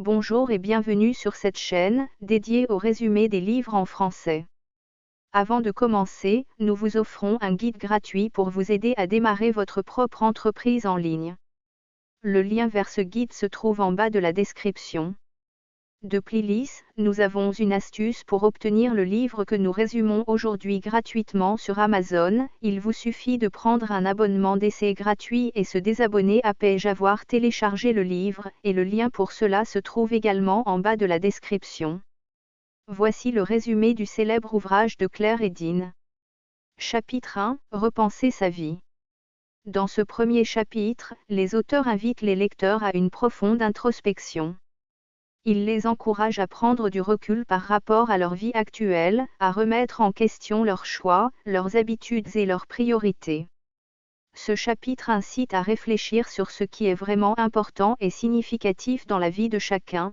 Bonjour et bienvenue sur cette chaîne, dédiée au résumé des livres en français. Avant de commencer, nous vous offrons un guide gratuit pour vous aider à démarrer votre propre entreprise en ligne. Le lien vers ce guide se trouve en bas de la description. De Plilis, nous avons une astuce pour obtenir le livre que nous résumons aujourd'hui gratuitement sur Amazon. Il vous suffit de prendre un abonnement d'essai gratuit et se désabonner après avoir téléchargé le livre, et le lien pour cela se trouve également en bas de la description. Voici le résumé du célèbre ouvrage de Claire et Dean. Chapitre 1, Repenser sa vie. Dans ce premier chapitre, les auteurs invitent les lecteurs à une profonde introspection. Ils les encouragent à prendre du recul par rapport à leur vie actuelle, à remettre en question leurs choix, leurs habitudes et leurs priorités. Ce chapitre incite à réfléchir sur ce qui est vraiment important et significatif dans la vie de chacun.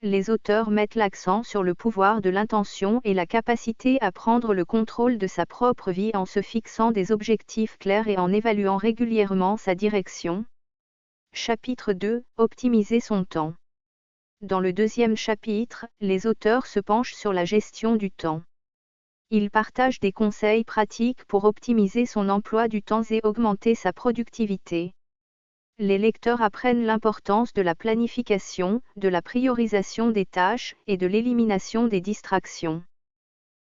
Les auteurs mettent l'accent sur le pouvoir de l'intention et la capacité à prendre le contrôle de sa propre vie en se fixant des objectifs clairs et en évaluant régulièrement sa direction. Chapitre 2, Optimiser son temps. Dans le deuxième chapitre, les auteurs se penchent sur la gestion du temps. Ils partagent des conseils pratiques pour optimiser son emploi du temps et augmenter sa productivité. Les lecteurs apprennent l'importance de la planification, de la priorisation des tâches et de l'élimination des distractions.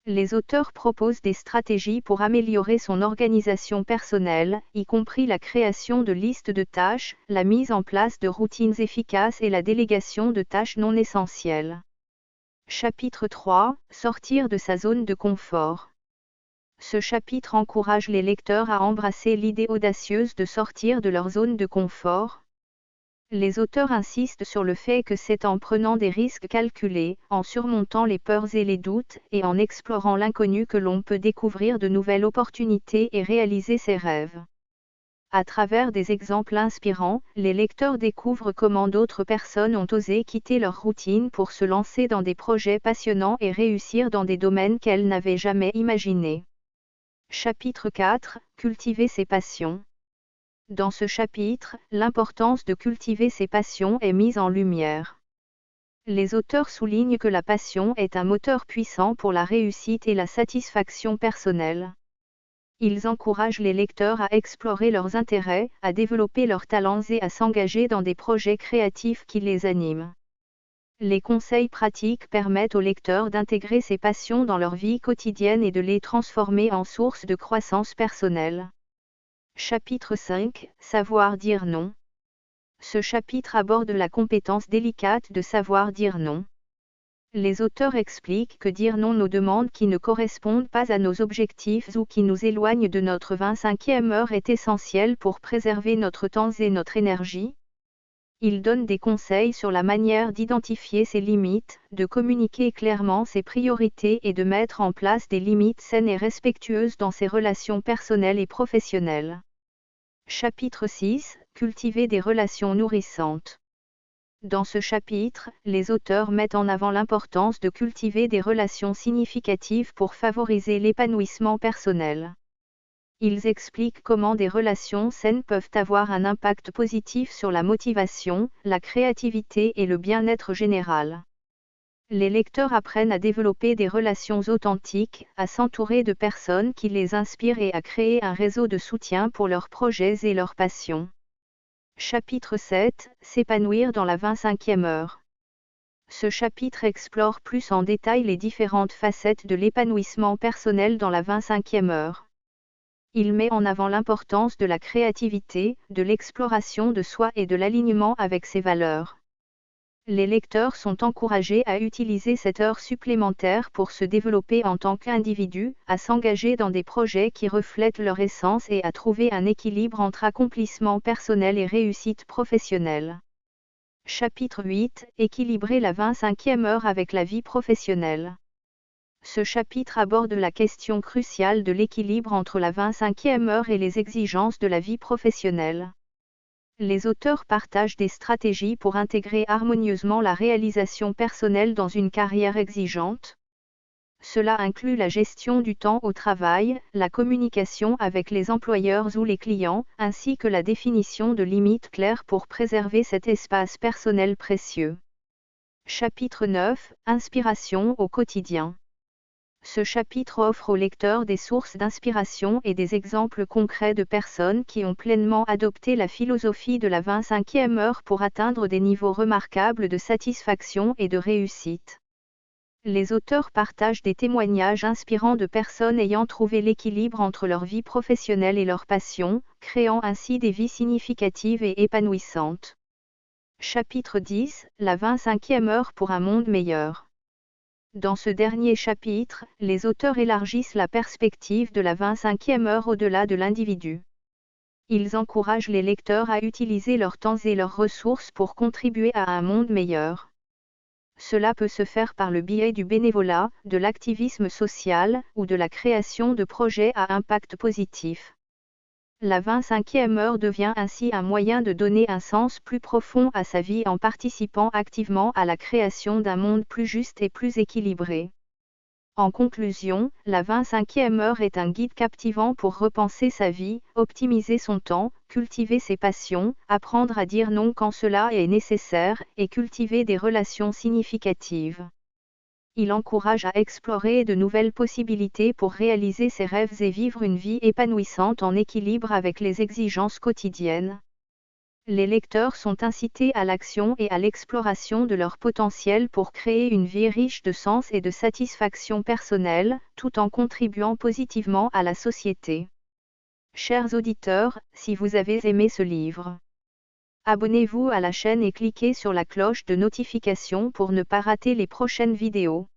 Les auteurs proposent des stratégies pour améliorer son organisation personnelle, y compris la création de listes de tâches, la mise en place de routines efficaces et la délégation de tâches non essentielles. Chapitre 3, Sortir de sa zone de confort. Ce chapitre encourage les lecteurs à embrasser l'idée audacieuse de sortir de leur zone de confort. Les auteurs insistent sur le fait que c'est en prenant des risques calculés, en surmontant les peurs et les doutes, et en explorant l'inconnu que l'on peut découvrir de nouvelles opportunités et réaliser ses rêves. À travers des exemples inspirants, les lecteurs découvrent comment d'autres personnes ont osé quitter leur routine pour se lancer dans des projets passionnants et réussir dans des domaines qu'elles n'avaient jamais imaginés. Chapitre 4, Cultiver ses passions. Dans ce chapitre, l'importance de cultiver ses passions est mise en lumière. Les auteurs soulignent que la passion est un moteur puissant pour la réussite et la satisfaction personnelle. Ils encouragent les lecteurs à explorer leurs intérêts, à développer leurs talents et à s'engager dans des projets créatifs qui les animent. Les conseils pratiques permettent aux lecteurs d'intégrer ces passions dans leur vie quotidienne et de les transformer en source de croissance personnelle. Chapitre 5, Savoir dire non. Ce chapitre aborde la compétence délicate de savoir dire non. Les auteurs expliquent que dire non aux demandes qui ne correspondent pas à nos objectifs ou qui nous éloignent de notre 25e heure est essentiel pour préserver notre temps et notre énergie. Ils donnent des conseils sur la manière d'identifier ses limites, de communiquer clairement ses priorités et de mettre en place des limites saines et respectueuses dans ses relations personnelles et professionnelles. Chapitre 6, Cultiver des relations nourrissantes. Dans ce chapitre, les auteurs mettent en avant l'importance de cultiver des relations significatives pour favoriser l'épanouissement personnel. Ils expliquent comment des relations saines peuvent avoir un impact positif sur la motivation, la créativité et le bien-être général. Les lecteurs apprennent à développer des relations authentiques, à s'entourer de personnes qui les inspirent et à créer un réseau de soutien pour leurs projets et leurs passions. Chapitre 7, S'épanouir dans la 25e heure. Ce chapitre explore plus en détail les différentes facettes de l'épanouissement personnel dans la 25e heure. Il met en avant l'importance de la créativité, de l'exploration de soi et de l'alignement avec ses valeurs. Les lecteurs sont encouragés à utiliser cette heure supplémentaire pour se développer en tant qu'individu, à s'engager dans des projets qui reflètent leur essence et à trouver un équilibre entre accomplissement personnel et réussite professionnelle. Chapitre 8, Équilibrer la 25e heure avec la vie professionnelle. Ce chapitre aborde la question cruciale de l'équilibre entre la 25e heure et les exigences de la vie professionnelle. Les auteurs partagent des stratégies pour intégrer harmonieusement la réalisation personnelle dans une carrière exigeante. Cela inclut la gestion du temps au travail, la communication avec les employeurs ou les clients, ainsi que la définition de limites claires pour préserver cet espace personnel précieux. Chapitre 9, Inspiration au quotidien. Ce chapitre offre au lecteur des sources d'inspiration et des exemples concrets de personnes qui ont pleinement adopté la philosophie de la 25e heure pour atteindre des niveaux remarquables de satisfaction et de réussite. Les auteurs partagent des témoignages inspirants de personnes ayant trouvé l'équilibre entre leur vie professionnelle et leur passion, créant ainsi des vies significatives et épanouissantes. Chapitre 10, La 25e heure pour un monde meilleur. Dans ce dernier chapitre, les auteurs élargissent la perspective de la 25e heure au-delà de l'individu. Ils encouragent les lecteurs à utiliser leur temps et leurs ressources pour contribuer à un monde meilleur. Cela peut se faire par le biais du bénévolat, de l'activisme social, ou de la création de projets à impact positif. La 25e heure devient ainsi un moyen de donner un sens plus profond à sa vie en participant activement à la création d'un monde plus juste et plus équilibré. En conclusion, la 25e heure est un guide captivant pour repenser sa vie, optimiser son temps, cultiver ses passions, apprendre à dire non quand cela est nécessaire, et cultiver des relations significatives. Il encourage à explorer de nouvelles possibilités pour réaliser ses rêves et vivre une vie épanouissante en équilibre avec les exigences quotidiennes. Les lecteurs sont incités à l'action et à l'exploration de leur potentiel pour créer une vie riche de sens et de satisfaction personnelle, tout en contribuant positivement à la société. Chers auditeurs, si vous avez aimé ce livre, abonnez-vous à la chaîne et cliquez sur la cloche de notification pour ne pas rater les prochaines vidéos.